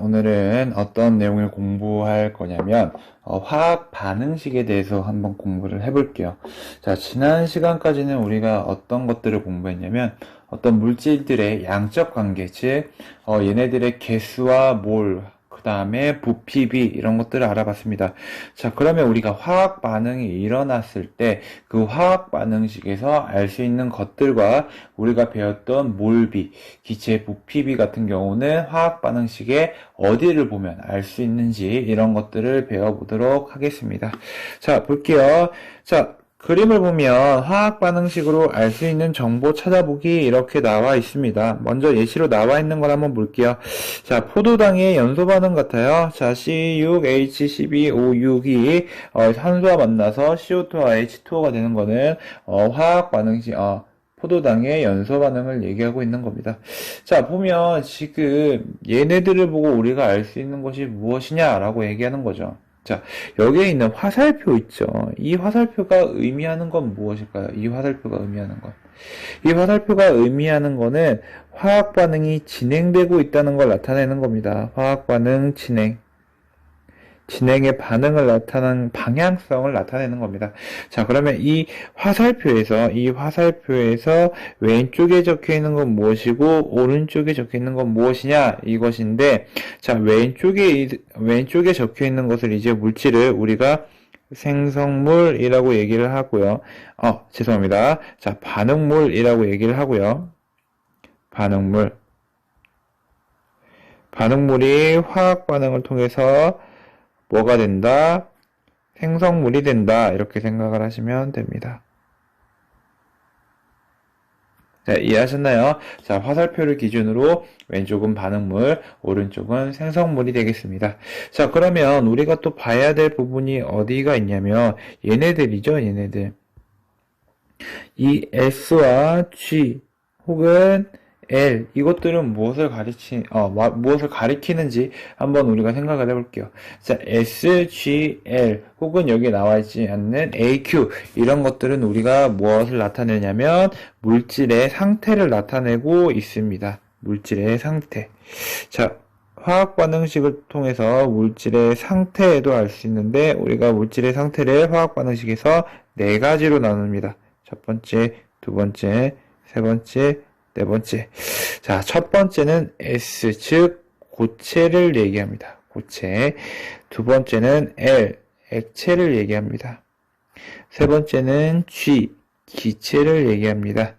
오늘은 어떤 내용을 공부할 거냐면, 화학 반응식에 대해서 한번 공부를 해볼게요. 자, 지난 시간까지는 우리가 어떤 것들을 공부했냐면, 어떤 물질들의 양적 관계, 즉, 얘네들의 개수와 몰, 그 다음에 부피비, 이런 것들을 알아봤습니다. 자, 그러면 우리가 화학 반응이 일어났을 때, 그 화학 반응식에서 알 수 있는 것들과 우리가 배웠던 몰비, 기체 부피비 같은 경우는 화학 반응식에 어디를 보면 알 수 있는지 이런 것들을 배워보도록 하겠습니다. 자, 볼게요. 자, 그림을 보면 화학 반응식으로 알 수 있는 정보 찾아보기 이렇게 나와 있습니다. 먼저 예시로 나와 있는 걸 한번 볼게요. 자, 포도당의 연소 반응 같아요. 자, C6H12O6이 산소와 만나서 CO2와 H2O가 되는 거는 화학 반응식 포도당의 연소 반응을 얘기하고 있는 겁니다. 자, 보면 지금 얘네들을 보고 우리가 알 수 있는 것이 무엇이냐라고 얘기하는 거죠. 자, 여기에 있는 화살표 있죠. 이 화살표가 의미하는 건 무엇일까요? 이 화살표가 의미하는 건. 이 화살표가 의미하는 거는 화학 반응이 진행되고 있다는 걸 나타내는 겁니다. 화학 반응 진행. 진행의 반응을 나타내는 방향성을 나타내는 겁니다. 자, 그러면 이 화살표에서 왼쪽에 적혀 있는 건 무엇이고 오른쪽에 적혀 있는 건 무엇이냐 이것인데, 자, 왼쪽에 적혀 있는 것을 이제 물질을 우리가 생성물이라고 얘기를 하고요. 죄송합니다. 자, 반응물이라고 얘기를 하고요. 반응물이 화학 반응을 통해서 뭐가 된다? 생성물이 된다. 이렇게 생각을 하시면 됩니다. 자, 이해하셨나요? 자, 화살표를 기준으로 왼쪽은 반응물, 오른쪽은 생성물이 되겠습니다. 자, 그러면 우리가 또 봐야 될 부분이 어디가 있냐면 얘네들이죠, 얘네들. 이 S와 G 혹은 L, 이것들은 무엇을 가리키는지 한번 우리가 생각을 해볼게요. 자, S, G, L, 혹은 여기에 나와 있지 않는 A, Q, 이런 것들은 우리가 무엇을 나타내냐면 물질의 상태를 나타내고 있습니다. 물질의 상태. 자, 화학 반응식을 통해서 물질의 상태에도 알 수 있는데, 우리가 물질의 상태를 화학 반응식에서 네 가지로 나눕니다. 첫 번째, 두 번째, 세 번째, 네 번째. 자, 첫 번째는 S, 즉 고체를 얘기합니다. 고체. 두 번째는 L, 액체를 얘기합니다. 세 번째는 G, 기체를 얘기합니다.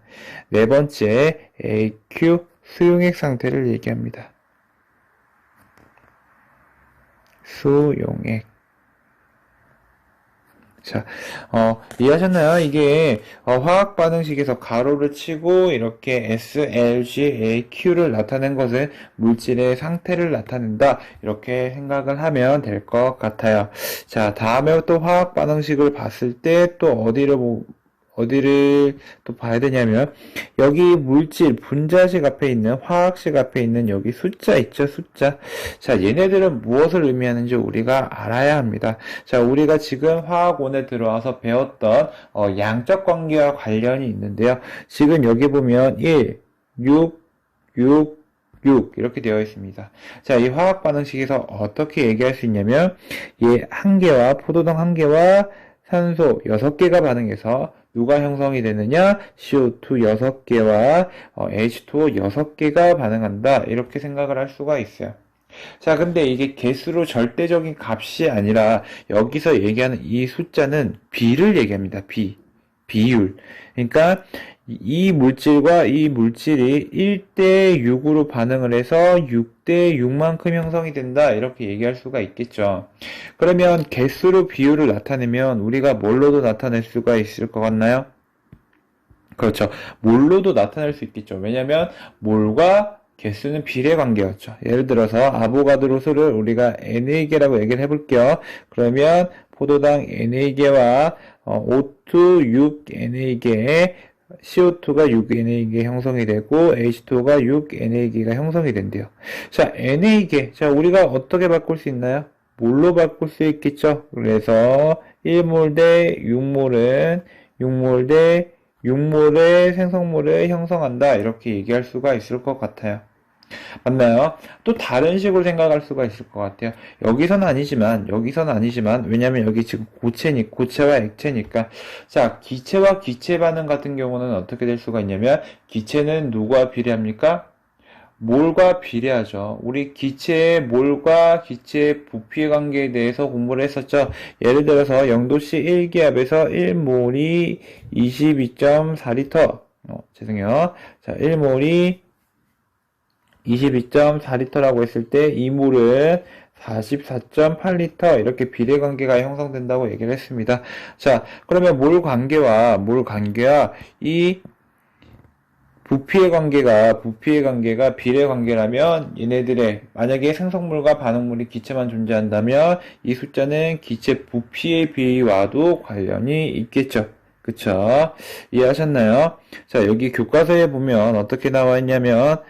네 번째 AQ, 수용액 상태를 얘기합니다. 수용액. 자, 이해하셨나요? 이게, 화학 반응식에서 가로를 치고, 이렇게 S, L, G, A, Q를 나타낸 것은 물질의 상태를 나타낸다. 이렇게 생각을 하면 될 것 같아요. 자, 다음에 또 화학 반응식을 봤을 때 또 어디를 또 봐야 되냐면, 여기 물질, 분자식 앞에 있는, 화학식 앞에 있는 여기 숫자 있죠, 숫자. 자, 얘네들은 무엇을 의미하는지 우리가 알아야 합니다. 자, 우리가 지금 화학원에 들어와서 배웠던, 양적 관계와 관련이 있는데요. 지금 여기 보면 1, 6, 6, 6 이렇게 되어 있습니다. 자, 이 화학 반응식에서 어떻게 얘기할 수 있냐면, 얘 한 개와 포도당 한 개와 산소 6개가 반응해서 누가 형성이 되느냐? CO2 6개와 H2O 6개가 반응한다. 이렇게 생각을 할 수가 있어요. 자, 근데 이게 개수로 절대적인 값이 아니라 여기서 얘기하는 이 숫자는 비를 얘기합니다. 비율. 그러니까 이 물질과 이 물질이 1대 6으로 반응을 해서 6대 6만큼 형성이 된다. 이렇게 얘기할 수가 있겠죠. 그러면 개수로 비율을 나타내면 우리가 뭘로도 나타낼 수가 있을 것 같나요? 그렇죠. 몰로도 나타낼 수 있겠죠. 왜냐면 몰과 개수는 비례 관계였죠. 예를 들어서 아보가드로 수를 우리가 NA개라고 얘기를 해볼게요. 그러면 포도당 NA개와 O2 6NA개에 CO2가 6NA개 형성이 되고 H2O가 6NA개가 형성이 된대요. 자, NA개. 자, 우리가 어떻게 바꿀 수 있나요? 몰로 바꿀 수 있겠죠. 그래서 1몰 대 6몰은 6몰 대 6몰의 생성물을 형성한다. 이렇게 얘기할 수가 있을 것 같아요. 맞나요? 또 다른 식으로 생각할 수가 있을 것 같아요. 여기서는 아니지만, 왜냐면 여기 지금 고체와 액체니까. 자, 기체와 기체 반응 같은 경우는 어떻게 될 수가 있냐면, 기체는 누구와 비례합니까? 몰과 비례하죠. 우리 기체의 몰과 기체의 부피의 관계에 대해서 공부를 했었죠. 예를 들어서 0도씨 1기압에서 1몰이 22.4리터. 죄송해요. 자, 1몰이 22.4리터라고 했을 때 이물은 44.8리터 이렇게 비례 관계가 형성된다고 얘기를 했습니다. 자, 그러면 몰 관계와 이 부피의 관계가 비례 관계라면 얘네들의 만약에 생성물과 반응물이 기체만 존재한다면 이 숫자는 기체 부피의 비와도 관련이 있겠죠. 그쵸? 이해하셨나요? 자, 여기 교과서에 보면 어떻게 나와 있냐면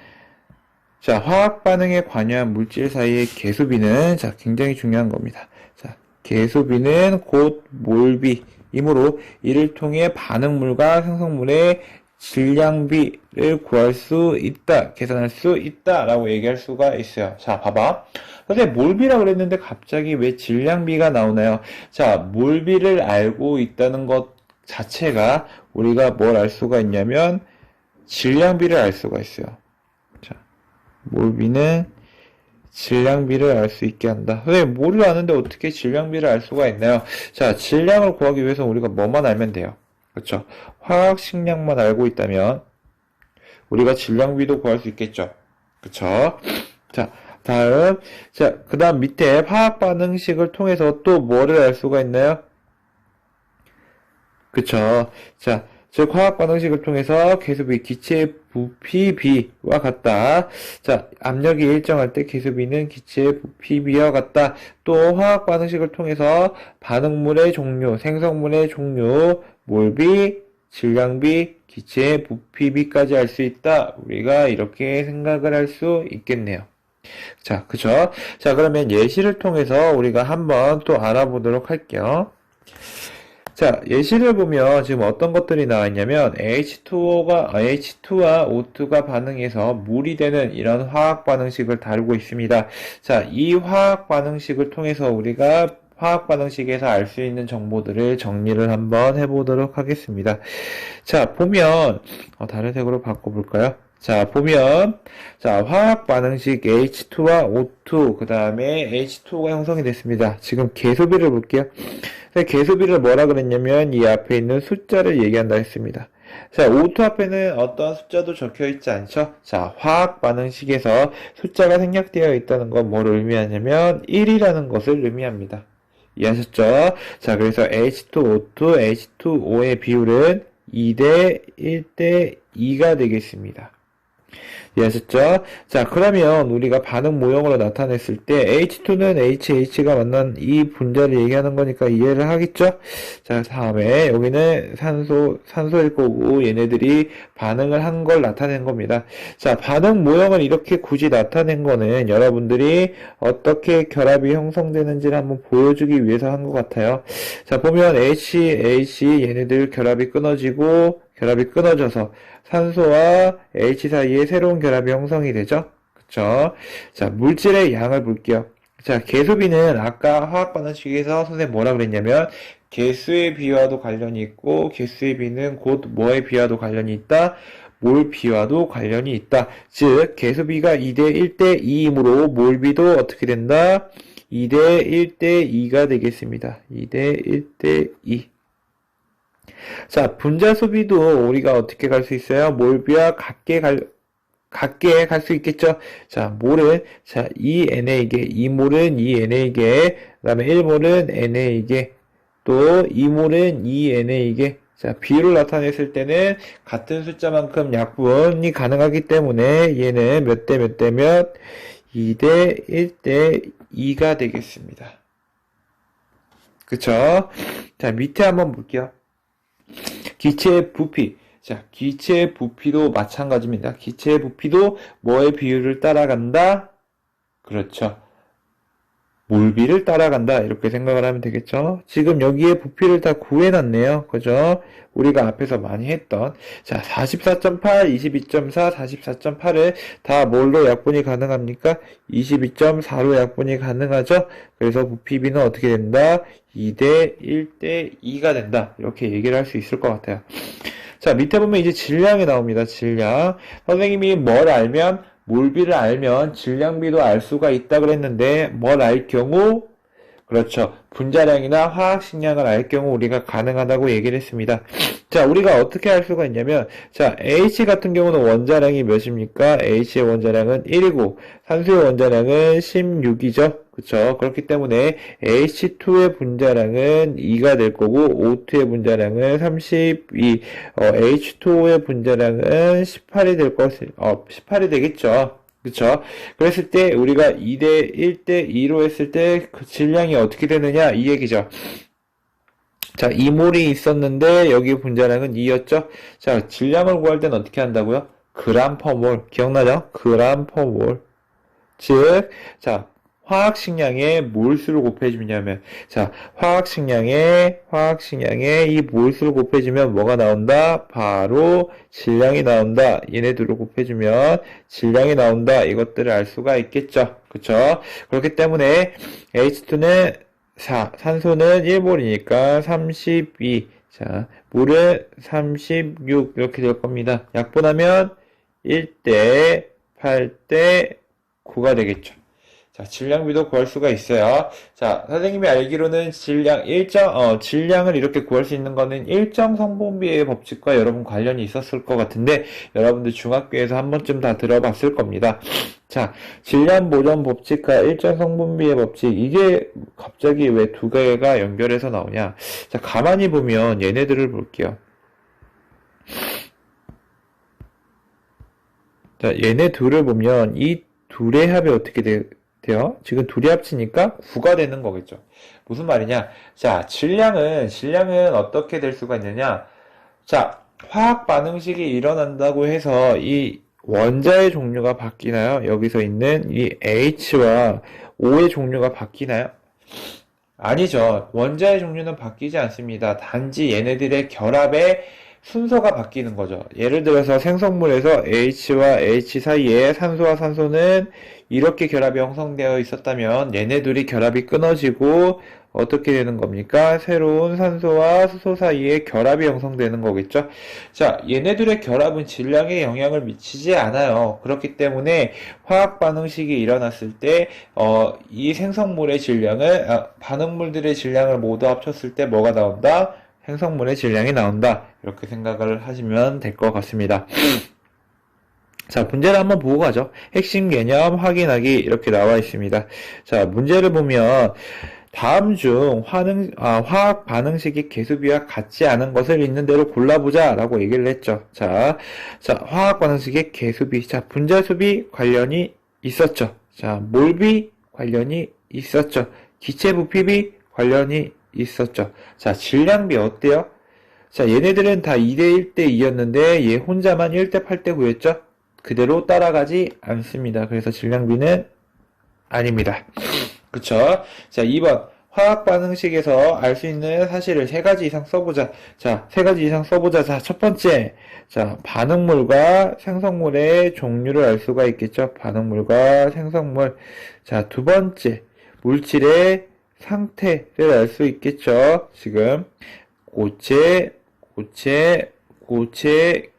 자, 화학 반응에 관여한 물질 사이의 계수비는 자, 굉장히 중요한 겁니다. 자, 계수비는 곧 몰비이므로 이를 통해 반응물과 생성물의 질량비를 구할 수 있다, 계산할 수 있다라고 얘기할 수가 있어요. 자, 봐봐. 선생님, 몰비라 그랬는데 갑자기 왜 질량비가 나오나요? 자, 몰비를 알고 있다는 것 자체가 우리가 뭘 알 수가 있냐면 질량비를 알 수가 있어요. 자, 몰비는 질량비를 알 수 있게 한다. 선생님, 몰을 아는데 어떻게 질량비를 알 수가 있나요? 자, 질량을 구하기 위해서 우리가 뭐만 알면 돼요. 그렇죠? 화학 식량만 알고 있다면 우리가 질량비도 구할 수 있겠죠. 그렇죠? 자, 다음. 자, 그다음 밑에 화학 반응식을 통해서 또 뭐를 알 수가 있나요? 그쵸. 자, 즉 화학 반응식을 통해서 계수비 기체의 부피 B와 같다. 자, 압력이 일정할 때 계수비는 기체의 부피 B와 같다. 또 화학 반응식을 통해서 반응물의 종류, 생성물의 종류, 몰비, 질량비, 기체의 부피 B까지 알 수 있다. 우리가 이렇게 생각을 할 수 있겠네요. 자, 그쵸? 자, 그러면 예시를 통해서 우리가 한번 또 알아보도록 할게요. 자, 예시를 보면 지금 어떤 것들이 나와 있냐면 H2와 O2가 반응해서 물이 되는 이런 화학 반응식을 다루고 있습니다. 자, 이 화학 반응식을 통해서 우리가 화학 반응식에서 알 수 있는 정보들을 정리를 한번 해보도록 하겠습니다. 자, 보면 다른 색으로 바꿔볼까요? 자, 보면 자, 화학 반응식 H2와 O2 그 다음에 H2가 형성이 됐습니다. 지금 계소비를 볼게요. 계소비를 뭐라 그랬냐면 이 앞에 있는 숫자를 얘기한다 했습니다. 자, O2 앞에는 어떤 숫자도 적혀 있지 않죠? 자, 화학 반응식에서 숫자가 생략되어 있다는 건 뭘 의미하냐면 1이라는 것을 의미합니다. 이해하셨죠? 자, 그래서 H2O2, H2O의 비율은 2대 1대 2가 되겠습니다. 이해하셨죠? 자, 그러면 우리가 반응 모형으로 나타냈을 때 H2는 HH가 만난 이 분자를 얘기하는 거니까 이해를 하겠죠? 자, 다음에 여기는 산소일 거고 얘네들이 반응을 한 걸 나타낸 겁니다. 자, 반응 모형을 이렇게 굳이 나타낸 거는 여러분들이 어떻게 결합이 형성되는지를 한번 보여주기 위해서 한 것 같아요. 자, 보면 HH 얘네들 결합이 끊어져서 산소와 H 사이에 새로운 결합이 형성이 되죠. 그쵸? 자, 물질의 양을 볼게요. 자, 계수비는 아까 화학 반응식에서 선생님 뭐라 그랬냐면 개수의 비와도 관련이 있고 개수의 비는 곧 뭐의 비와도 관련이 있다? 몰비와도 관련이 있다. 즉, 계수비가 2대 1대 2이므로 몰비도 어떻게 된다? 2대 1대 2가 되겠습니다. 2대 1대 2. 자, 분자 소비도 우리가 어떻게 갈 수 있어요? 몰비와 같게 갈 수 있겠죠? 자, 몰은, 자, 2NA계, 2몰은 2NA계, 그 다음에 1몰은 NA계, 또 2몰은 2NA계. 자, 비율을 나타냈을 때는 같은 숫자만큼 약분이 가능하기 때문에 얘는 몇 대 몇 대 몇? 2대 1대 2가 되겠습니다. 그쵸? 자, 밑에 한번 볼게요. 기체의 부피. 자, 기체의 부피도 마찬가지입니다. 기체의 부피도 뭐의 비율을 따라간다? 그렇죠. 몰비를 따라간다. 이렇게 생각을 하면 되겠죠. 지금 여기에 부피를 다 구해놨네요. 그죠? 우리가 앞에서 많이 했던. 자, 44.8, 22.4, 44.8을 다 뭘로 약분이 가능합니까? 22.4로 약분이 가능하죠? 그래서 부피비는 어떻게 된다? 2대 1대 2가 된다. 이렇게 얘기를 할 수 있을 것 같아요. 자, 밑에 보면 이제 질량이 나옵니다. 질량. 선생님이 뭘 알면, 몰비를 알면 질량비도 알 수가 있다 그랬는데, 뭘 알 경우, 그렇죠. 분자량이나 화학식량을 알 경우 우리가 가능하다고 얘기를 했습니다. 자, 우리가 어떻게 할 수가 있냐면, 자, H 같은 경우는 원자량이 몇입니까? H의 원자량은 1이고, 산소의 원자량은 16이죠. 그쵸? 그렇기 때문에 H2의 분자량은 2가 될 거고, O2의 분자량은 32, H2O의 분자량은 18이 될 것을, 18이 되겠죠. 그쵸? 그랬을 때 우리가 2대 1대 2로 했을 때 그 질량이 어떻게 되느냐 이 얘기죠. 자, 2몰이 있었는데 여기 분자량은 2였죠. 자, 질량을 구할 때는 어떻게 한다고요? 그람 퍼 몰. 기억나죠? 그람 퍼 몰. 즉, 자, 화학식량의 몰수를 곱해주냐면, 자, 화학식량의 이 몰수를 곱해주면 뭐가 나온다? 바로 질량이 나온다. 얘네 둘을 곱해주면 질량이 나온다. 이것들을 알 수가 있겠죠. 그쵸? 그렇기 때문에 H2는 4, 산소는 1몰이니까 32, 자, 물은 36 이렇게 될 겁니다. 약분하면 1대 8대 9가 되겠죠. 자, 질량비도 구할 수가 있어요. 자, 선생님이 알기로는 질량을 이렇게 구할 수 있는 거는 일정 성분비의 법칙과 여러분 관련이 있었을 것 같은데, 여러분들 중학교에서 한 번쯤 다 들어봤을 겁니다. 자, 질량 보존 법칙과 일정 성분비의 법칙, 이게 갑자기 왜 두 개가 연결해서 나오냐? 자, 가만히 보면 얘네들을 볼게요. 자, 얘네 둘을 보면 이 둘의 합이 어떻게 돼요? 지금 둘이 합치니까 9가 되는 거겠죠. 무슨 말이냐? 자, 질량은 어떻게 될 수가 있느냐? 자, 화학 반응식이 일어난다고 해서 이 원자의 종류가 바뀌나요? 여기서 있는 이 H와 O의 종류가 바뀌나요? 아니죠. 원자의 종류는 바뀌지 않습니다. 단지 얘네들의 결합의 순서가 바뀌는 거죠. 예를 들어서 생성물에서 H와 H 사이에 산소와 산소는 이렇게 결합이 형성되어 있었다면 얘네 둘이 결합이 끊어지고 어떻게 되는 겁니까? 새로운 산소와 수소 사이에 결합이 형성되는 거겠죠? 자, 얘네들의 결합은 질량에 영향을 미치지 않아요. 그렇기 때문에 화학 반응식이 일어났을 때, 이 생성물의 질량을, 반응물들의 질량을 모두 합쳤을 때 뭐가 나온다? 생성물의 질량이 나온다. 이렇게 생각을 하시면 될 것 같습니다. 자, 문제를 한번 보고 가죠. 핵심 개념 확인하기 이렇게 나와 있습니다. 자, 문제를 보면 다음 중 화학 반응식이 개수비와 같지 않은 것을 있는 대로 골라보자 라고 얘기를 했죠. 자, 화학 반응식의 개수비. 자, 분자수비 관련이 있었죠. 자, 몰비 관련이 있었죠. 기체 부피비 관련이 있었죠. 자, 질량비 어때요? 자, 얘네들은 다 2대 1대 2였는데 얘 혼자만 1대 8대 9였죠? 그대로 따라가지 않습니다. 그래서 질량비는 아닙니다. 그쵸? 자, 2번. 화학 반응식에서 알 수 있는 사실을 3가지 이상 써보자. 자, 3가지 이상 써보자. 자, 첫 번째. 자, 반응물과 생성물의 종류를 알 수가 있겠죠? 반응물과 생성물. 자, 두 번째. 물질의 상태를 알 수 있겠죠? 지금 고체,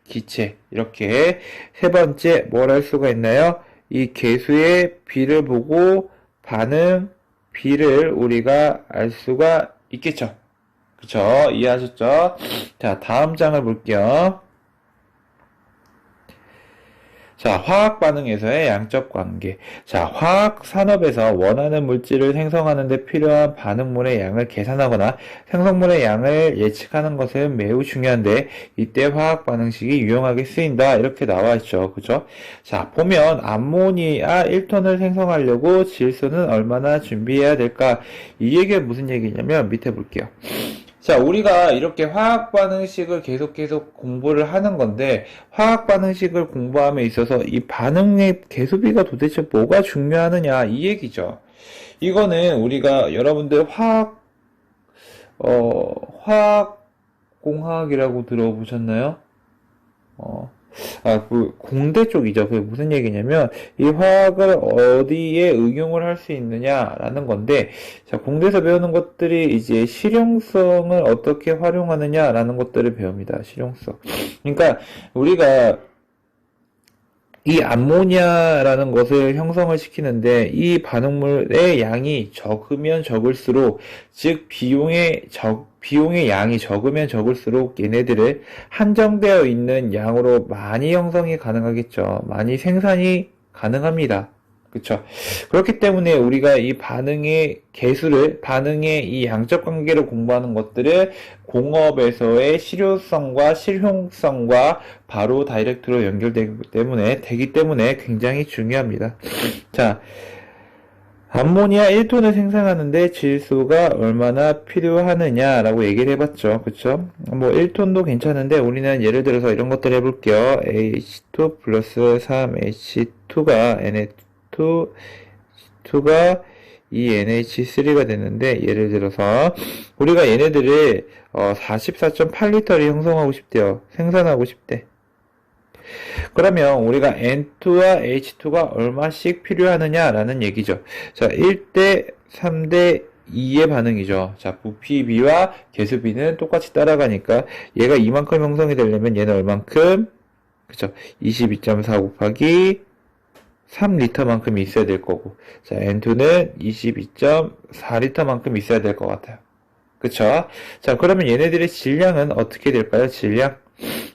기체. 이렇게 세 번째 뭘 할 수가 있나요? 이 개수의 비를 보고 반응 비를 우리가 알 수가 있겠죠. 그쵸? 이해하셨죠? 자, 다음 장을 볼게요. 자, 화학 반응에서의 양적 관계. 자, 화학 산업에서 원하는 물질을 생성하는 데 필요한 반응물의 양을 계산하거나 생성물의 양을 예측하는 것은 매우 중요한데 이때 화학 반응식이 유용하게 쓰인다. 이렇게 나와 있죠. 그죠? 자, 보면 암모니아 1톤을 생성하려고 질소는 얼마나 준비해야 될까? 이 얘기가 무슨 얘기냐면 밑에 볼게요. 자, 우리가 이렇게 화학 반응식을 계속 공부를 하는 건데, 화학 반응식을 공부함에 있어서 이 반응의 개수비가 도대체 뭐가 중요하느냐, 이 얘기죠. 이거는 우리가 여러분들 화학공학이라고 들어보셨나요? 어, 그 공대 쪽이죠. 그게 무슨 얘기냐면 이 화학을 어디에 응용을 할 수 있느냐라는 건데, 자, 공대에서 배우는 것들이 이제 실용성을 어떻게 활용하느냐라는 것들을 배웁니다. 실용성. 그러니까 우리가 이 암모니아라는 것을 형성을 시키는데 이 반응물의 양이 적으면 적을수록, 즉 비용의 양이 적으면 적을수록 얘네들을 한정되어 있는 양으로 많이 형성이 가능하겠죠. 많이 생산이 가능합니다. 그쵸? 그렇기 때문에 우리가 이 반응의 이 양적 관계를 공부하는 것들을 공업에서의 실효성과 실용성과 바로 다이렉트로 되기 때문에 굉장히 중요합니다. 자, 암모니아 1톤을 생산하는데 질소가 얼마나 필요하느냐라고 얘기를 해봤죠. 그쵸? 뭐 1톤도 괜찮은데 우리는 예를 들어서 이런 것들 해볼게요. H2 플러스 3H2가 NH2가 이 NH3가 되는데, 예를 들어서 우리가 얘네들을 44.8리터를 형성하고 싶대요. 생산하고 싶대. 그러면 우리가 N2와 H2가 얼마씩 필요하느냐라는 얘기죠. 자, 1대 3대 2의 반응이죠. 자, 부피비와 개수비는 똑같이 따라가니까 얘가 이만큼 형성이 되려면 얘는 얼만큼? 그쵸? 22.4 곱하기 3리터만큼 있어야 될 거고, 자, N2는 22.4리터만큼 있어야 될 것 같아요. 그쵸? 자, 그러면 얘네들의 질량은 어떻게 될까요? 질량.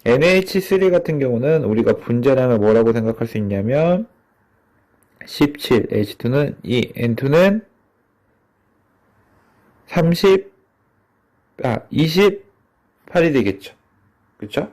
NH3 같은 경우는 우리가 분자량을 뭐라고 생각할 수 있냐면 17, H2는 2, N2는 28이 되겠죠. 그쵸?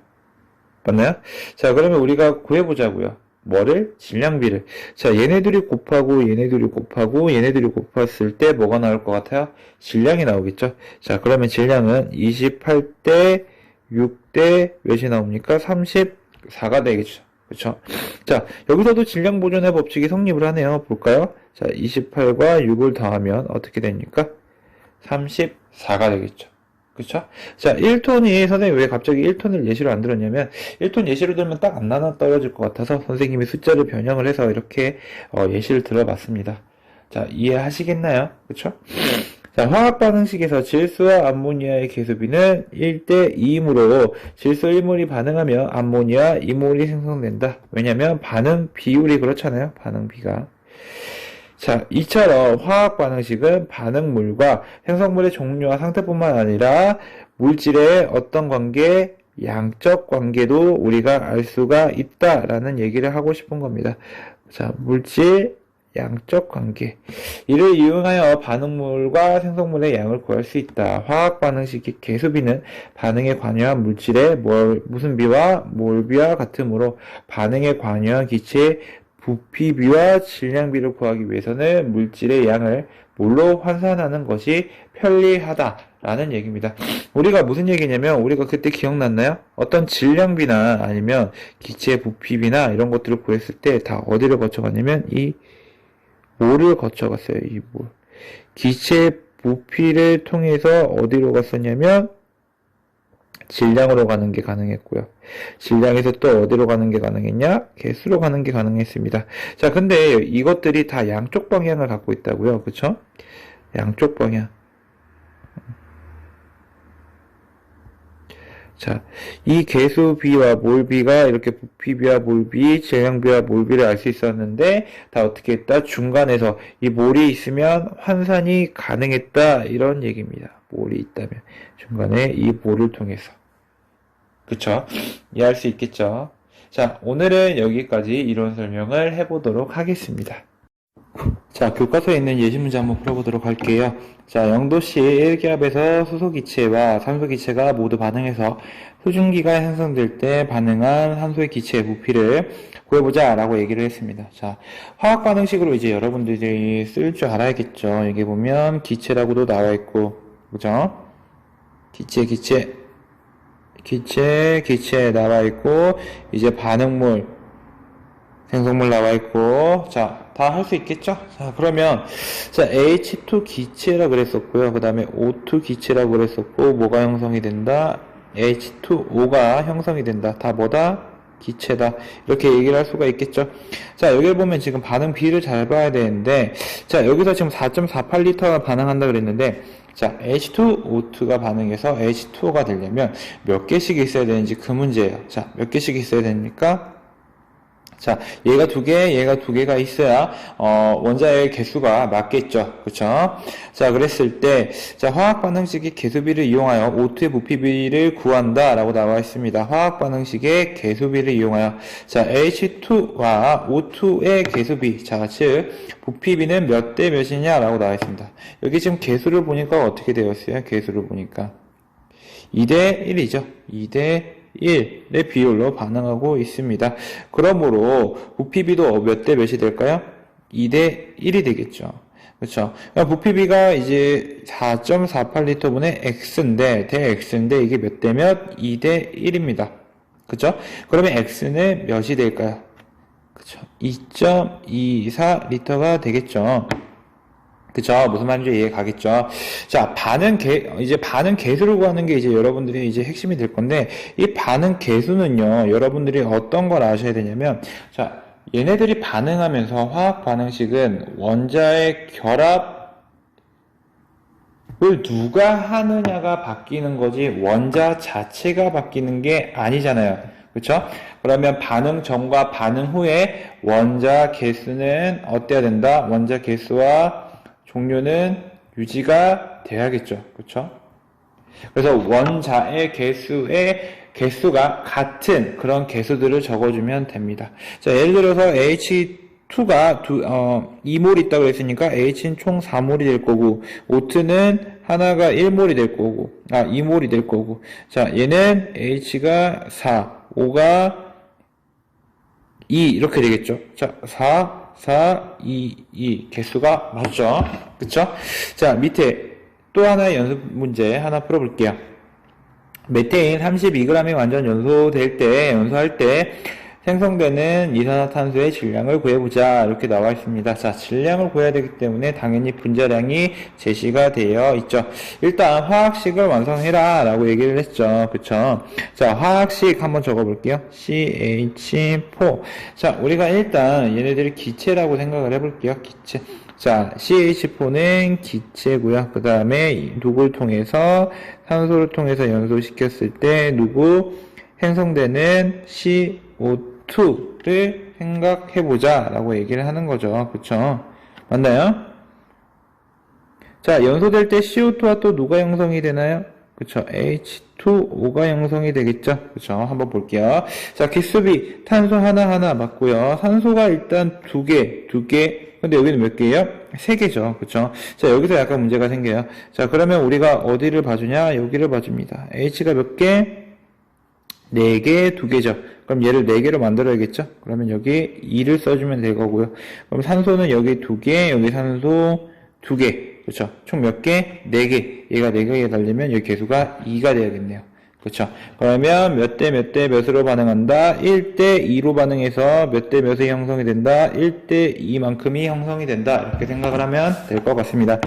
맞나요? 자, 그러면 우리가 구해보자고요. 뭐를? 질량비를. 자, 얘네들이 곱하고 얘네들이 곱했을 때 뭐가 나올 것 같아요? 질량이 나오겠죠? 자, 그러면 질량은 28대 6대 몇이 나옵니까? 34가 되겠죠. 그쵸? 자, 여기서도 질량 보존의 법칙이 성립을 하네요. 볼까요? 자, 28과 6을 더하면 어떻게 됩니까? 34가 되겠죠. 그쵸? 자, 1톤이, 선생님 왜 갑자기 1톤을 예시로 안 들었냐면, 1톤 예시로 들면 딱 안 나눠 떨어질 것 같아서 선생님이 숫자를 변형을 해서 이렇게 예시를 들어봤습니다. 자, 이해하시겠나요? 그쵸? 자, 화학 반응식에서 질소와 암모니아의 개수비는 1대 2이므로 질소 1몰이 반응하며 암모니아 2몰이 생성된다. 왜냐면 반응 비율이 그렇잖아요. 반응비가. 자, 이처럼 화학 반응식은 반응물과 생성물의 종류와 상태뿐만 아니라 물질의 어떤 관계, 양적 관계도 우리가 알 수가 있다라는 얘기를 하고 싶은 겁니다. 자, 물질, 양적 관계. 이를 이용하여 반응물과 생성물의 양을 구할 수 있다. 화학 반응식의 개수비는 반응에 관여한 물질의 무슨 비와 몰비와 같으므로 반응에 관여한 기체의 부피비와 질량비를 구하기 위해서는 물질의 양을 뭘로 환산하는 것이 편리하다라는 얘기입니다. 우리가 무슨 얘기냐면, 우리가 그때 기억났나요? 어떤 질량비나 아니면 기체의 부피비나 이런 것들을 구했을 때 다 어디를 거쳐갔냐면 이 몰을 거쳐갔어요. 이 몰. 기체의 부피를 통해서 어디로 갔었냐면 질량으로 가는 게 가능했고요. 질량에서 또 어디로 가는 게 가능했냐? 개수로 가는 게 가능했습니다. 자, 근데 이것들이 다 양쪽 방향을 갖고 있다고요. 그쵸? 양쪽 방향. 자, 이 개수비와 몰비가 이렇게 부피비와 몰비, 질량비와 몰비를 알 수 있었는데 다 어떻게 했다? 중간에서 이 몰이 있으면 환산이 가능했다. 이런 얘기입니다. 몰이 있다면 중간에 이 몰을 통해서. 그쵸? 이해할 수 있겠죠? 자, 오늘은 여기까지 이론 설명을 해보도록 하겠습니다. 자, 교과서에 있는 예시 문제 한번 풀어보도록 할게요. 자, 0도씨 1기압에서 수소기체와 산소기체가 모두 반응해서 수증기가 형성될 때 반응한 산소의 기체의 부피를 구해보자 라고 얘기를 했습니다. 자, 화학 반응식으로 이제 여러분들이 쓸 줄 알아야겠죠. 여기 보면 기체라고도 나와 있고, 그죠? 기체 나와 있고, 이제 반응물, 생성물 나와 있고, 자, 다 할 수 있겠죠? 자, 그러면, 자, H2 기체라 그랬었고요. 그 다음에 O2 기체라고 그랬었고, 뭐가 형성이 된다? H2O가 형성이 된다. 다 뭐다? 기체다. 이렇게 얘기를 할 수가 있겠죠. 자, 여기 보면 지금 반응 비를 잘 봐야 되는데, 자, 여기서 지금 4.48L가 반응한다 그랬는데, 자, H2O2가 반응해서 H2O가 되려면 몇 개씩 있어야 되는지 그 문제예요. 자, 몇 개씩 있어야 됩니까? 자, 얘가 두 개, 얘가 두 개가 있어야, 원자의 개수가 맞겠죠. 그쵸? 자, 그랬을 때, 자, 화학 반응식의 개수비를 이용하여 O2의 부피비를 구한다. 라고 나와 있습니다. 화학 반응식의 개수비를 이용하여. 자, H2와 O2의 개수비. 자, 즉, 부피비는 몇 대 몇이냐? 라고 나와 있습니다. 여기 지금 개수를 보니까 어떻게 되었어요? 개수를 보니까. 2대 1이죠. 2대 1의 비율로 반응하고 있습니다. 그러므로 부피비도 몇 대 몇이 될까요? 2대 1이 되겠죠. 그렇죠. 부피비가 이제 4.48L분의 X인데 대X인데 이게 몇 대 몇? 2대 1입니다. 그렇죠? 그러면 X는 몇이 될까요? 그렇죠. 2.24L가 되겠죠. 그쵸. 무슨 말인지 이해 가겠죠. 자, 이제 반응 개수를 구하는 게 이제 여러분들이 이제 핵심이 될 건데, 이 반응 개수는요, 여러분들이 어떤 걸 아셔야 되냐면, 자, 얘네들이 반응하면서 화학 반응식은 원자의 결합을 누가 하느냐가 바뀌는 거지, 원자 자체가 바뀌는 게 아니잖아요. 그쵸? 그러면 반응 전과 반응 후에 원자 개수는 어때야 된다? 원자 개수와 종류는 유지가 돼야겠죠. 그렇죠? 그래서 원자의 개수가 같은 그런 개수들을 적어주면 됩니다. 자, 예를 들어서 H2가 2몰 있다고 했으니까 H는 총 4몰이 될 거고, O2는 하나가 1몰이 될 거고, 2몰이 될 거고. 자, 얘는 H가 4, O가 2 이렇게 되겠죠. 자, 4, 2 개수가 맞죠? 그쵸? 자, 밑에 또 하나의 연습 문제 하나 풀어볼게요. 메테인 32g이 완전 연소할 때 생성되는 이산화탄소의 질량을 구해보자. 이렇게 나와 있습니다. 자, 질량을 구해야 되기 때문에 당연히 분자량이 제시가 되어 있죠. 일단 화학식을 완성해라 라고 얘기를 했죠. 그쵸? 자, 화학식 한번 적어볼게요. CH4. 자, 우리가 일단 얘네들이 기체라고 생각을 해볼게요. 기체. 자, CH4는 기체고요. 그 다음에 누구를 통해서 산소를 통해서 연소시켰을 때 누구 생성되는 CO2를 생각해보자 라고 얘기를 하는 거죠. 그쵸? 맞나요? 자, 연소될 때 CO2와 또 누가 형성이 되나요? 그쵸? H2O가 형성이 되겠죠? 그쵸? 한번 볼게요. 자, 기수비 탄소 하나하나 맞고요. 산소가 일단 두 개. 근데 여기는 몇 개예요? 3개죠. 그쵸? 자, 여기서 약간 문제가 생겨요. 자, 그러면 우리가 어디를 봐주냐? 여기를 봐줍니다. H가 몇 개? 4개, 2개죠. 그럼 얘를 4개로 만들어야겠죠? 그러면 여기 2를 써주면 될 거고요. 그럼 산소는 여기 2개, 여기 산소 2개. 그쵸? 총 몇 개? 4개. 얘가 4개에 달리면 여기 개수가 2가 돼야겠네요. 그쵸? 그러면 몇 대 몇으로 반응한다? 1대 2로 반응해서 몇 대 몇이 형성이 된다? 1대 2만큼이 형성이 된다. 이렇게 생각을 하면 될 것 같습니다.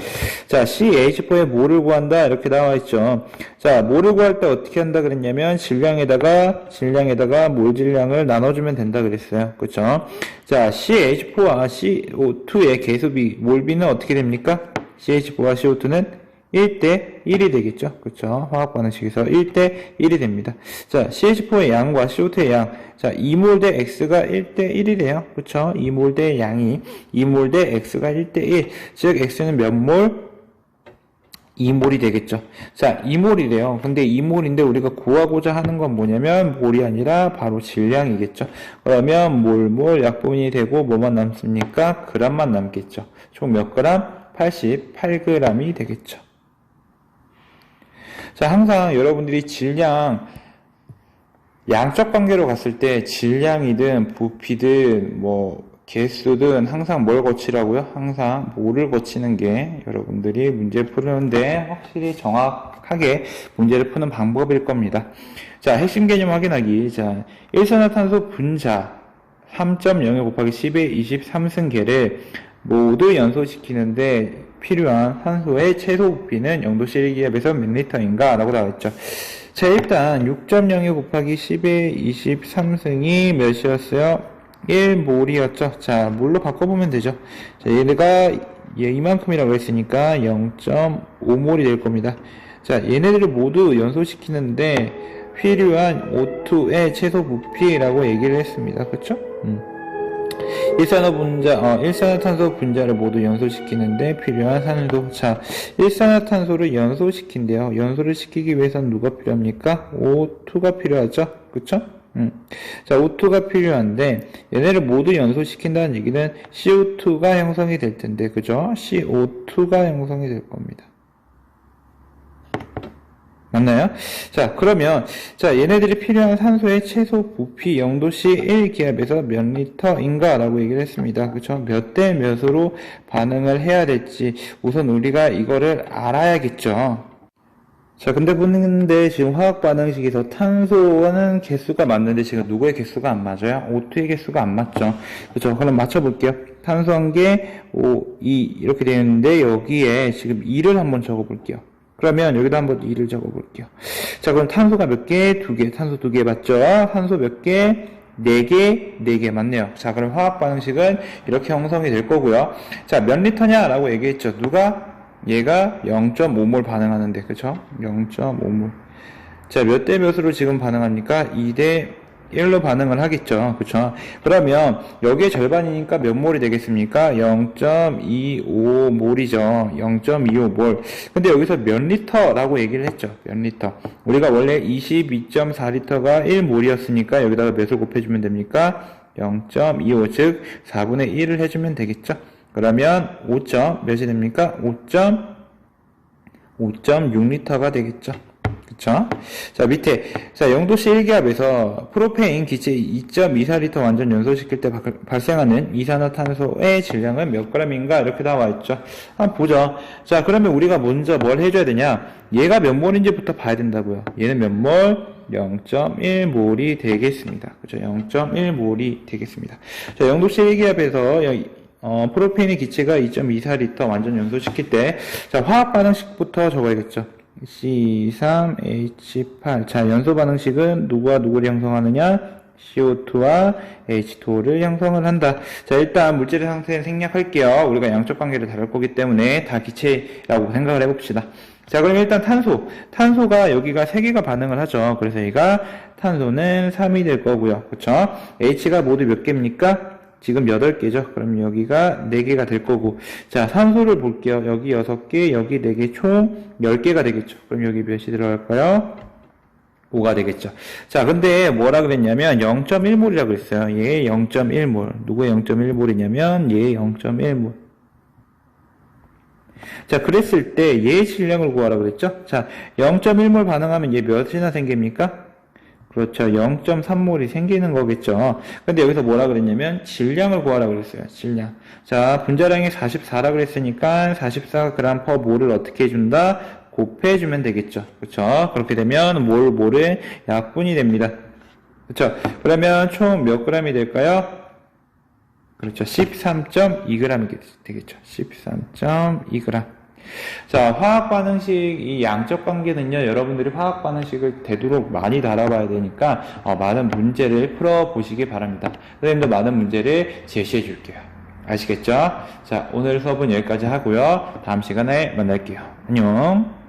자, CH4의 몰을 구한다. 이렇게 나와 있죠. 자, 몰을 구할 때 어떻게 한다 그랬냐면 질량에다가 몰 질량을 나눠주면 된다 그랬어요. 그쵸? 자, CH4와 CO2의 개수비, 몰비는 어떻게 됩니까? CH4와 CO2는 1대 1이 되겠죠. 그쵸? 화학 반응식에서 1대 1이 됩니다. 자, CH4의 양과 CO2의 양. 자, 2몰 대 X가 1대 1이래요. 그쵸? 2몰 대 양이 2몰 대 X가 1대 1. 즉, X는 몇 몰? 2몰이 되겠죠. 자, 2몰이래요. 근데 2몰인데 우리가 구하고자 하는 건 뭐냐면 몰이 아니라 바로 질량이겠죠. 그러면 몰 약분이 되고 뭐만 남습니까? 그람만 남겠죠. 총 몇 그램? 88g이 되겠죠. 자, 항상 여러분들이 질량, 양적 관계로 갔을 때 질량이든 부피든 개수든 항상 뭘 거치라고요? 항상 뭐를 거치는 게 여러분들이 문제 푸는데 확실히 정확하게 문제를 푸는 방법일 겁니다. 자, 핵심 개념 확인하기. 자, 일산화탄소 분자 3.05 곱하기 10의 23승계를 모두 연소시키는데 필요한 산소의 최소 부피는 0도C 1기압에서 몇 리터인가? 라고 나와있죠. 자, 일단 6.02 곱하기 10의 23승이 몇이었어요? 1몰이었죠. 자, 몰로 바꿔보면 되죠. 자, 얘가 이만큼이라고 했으니까 0.5몰이 될 겁니다. 자, 얘네들을 모두 연소시키는데 필요한 O2의 최소 부피라고 얘기를 했습니다. 그쵸? 일산화탄소 분자를 모두 연소시키는데 필요한 산소. 자, 일산화탄소를 연소시킨대요. 연소를 시키기 위해서는 누가 필요합니까? O2가 필요하죠? 그쵸? 자, O2가 필요한데, 얘네를 모두 연소시킨다는 얘기는 CO2가 형성이 될 텐데, 그죠? CO2가 형성이 될 겁니다. 맞나요? 자, 그러면, 자, 얘네들이 필요한 산소의 최소 부피 0도씨 1기압에서 몇 리터인가? 라고 얘기를 했습니다. 그쵸? 몇 대 몇으로 반응을 해야 될지, 우선 우리가 이거를 알아야겠죠. 자, 근데 지금 화학 반응식에서 탄소는 개수가 맞는데 지금 누구의 개수가 안 맞아요? O2의 개수가 안 맞죠? 그쵸? 그럼 맞춰볼게요. 탄소 한 개, 5, 2, 이렇게 되어 있는데, 여기에 지금 2를 한번 적어볼게요. 그러면 여기다 한번 2를 적어볼게요. 자, 그럼 탄소가 몇 개? 2개. 탄소 2개 맞죠? 탄소 몇 개? 4개? 4개 맞네요. 자, 그럼 화학 반응식은 이렇게 형성이 될 거고요. 자, 몇 리터냐? 라고 얘기했죠. 누가? 얘가 0.5몰 반응하는데, 그쵸? 0.5몰. 자, 몇 대 몇으로 지금 반응합니까? 2대 1로 반응을 하겠죠. 그쵸? 그러면 여기에 절반이니까 몇 몰이 되겠습니까? 0.25몰이죠. 0.25몰. 근데 여기서 몇 리터라고 얘기를 했죠. 몇 리터. 우리가 원래 22.4리터가 1몰이었으니까 여기다가 몇을 곱해주면 됩니까? 0.25, 즉 4분의 1을 해주면 되겠죠. 그러면 5. 몇이 됩니까? 5.6리터가 되겠죠. 그쵸? 자, 밑에. 자, 0도씨 1기압에서 프로페인 기체 2.24리터 완전 연소시킬 때 발생하는 이산화탄소의 질량은 몇 g인가? 이렇게 나와 있죠. 한번 보죠. 자, 그러면 우리가 먼저 뭘 해줘야 되냐? 얘가 몇 몰인지부터 봐야 된다고요. 얘는 몇 몰? 0.1몰이 되겠습니다. 그죠? 0.1몰이 되겠습니다. 자, 0도씨 1기압에서 프로페인의 기체가 2.24리터 완전 연소시킬 때, 자, 화학 반응식부터 적어야겠죠. C3H8. 자, 연소 반응식은 누구와 누구를 형성하느냐? CO2와 H2를 형성을 한다. 자, 일단 물질의 상태는 생략할게요. 우리가 양적 관계를 다룰 거기 때문에 다 기체라고 생각을 해봅시다. 자, 그럼 일단 탄소. 탄소가 여기가 3개가 반응을 하죠. 그래서 얘가 탄소는 3이 될 거고요. 그쵸? H가 모두 몇 개입니까? 지금 8개죠. 그럼 여기가 4개가 될 거고. 자, 산소를 볼게요. 여기 6개, 여기 4개, 총 10개가 되겠죠. 그럼 여기 몇이 들어갈까요? 5가 되겠죠. 자, 근데 뭐라 그랬냐면 0.1몰이라고 그랬어요. 얘 0.1몰. 누구의 0.1몰이냐면 얘 0.1몰. 자, 그랬을 때 얘의 질량을 구하라 그랬죠? 자, 0.1몰 반응하면 얘 몇이나 생깁니까? 그렇죠. 0.3몰이 생기는 거겠죠. 근데 여기서 뭐라 그랬냐면 질량을 구하라 그랬어요. 질량. 자, 분자량이 44라 그랬으니까 44g/몰을 어떻게 해준다? 곱해주면 되겠죠. 그렇죠. 그렇게 되면 몰은 약분이 됩니다. 그렇죠. 그러면 총 몇 g이 될까요? 그렇죠. 13.2g이 되겠죠. 13.2g. 자, 화학 반응식 이 양적 관계는요, 여러분들이 화학 반응식을 되도록 많이 다뤄봐야 되니까 많은 문제를 풀어보시기 바랍니다. 선생님도 많은 문제를 제시해 줄게요. 아시겠죠? 자, 오늘 수업은 여기까지 하고요. 다음 시간에 만날게요. 안녕.